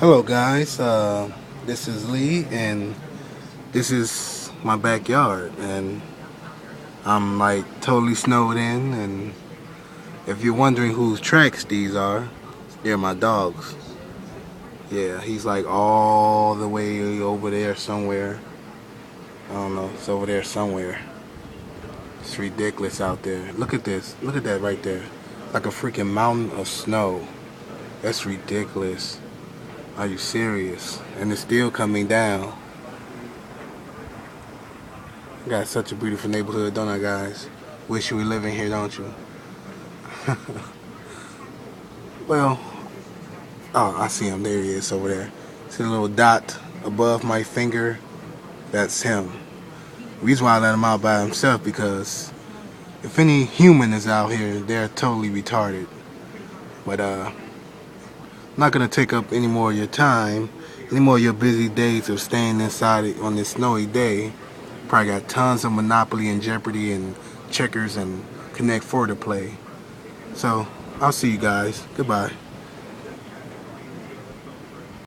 Hello guys, this is Lee and this is my backyard and I'm like totally snowed in, and if you're wondering whose tracks these are, they're my dogs. Yeah, he's like all the way over there somewhere. I don't know, it's over there somewhere. It's ridiculous out there. Look at this, look at that right there. Like a freaking mountain of snow. That's ridiculous. Are you serious? And it's still coming down. Got such a beautiful neighborhood, don't I, guys? Wish you were living here, don't you? Well, oh, I see him. There he is over there. See the little dot above my finger? That's him. The reason why I let him out by himself because if any human is out here, they're totally retarded. But I'm not gonna take up any more of your time, any more of your busy days of staying inside on this snowy day. Probably got tons of Monopoly and Jeopardy and checkers and Connect Four to play. So, I'll see you guys. Goodbye.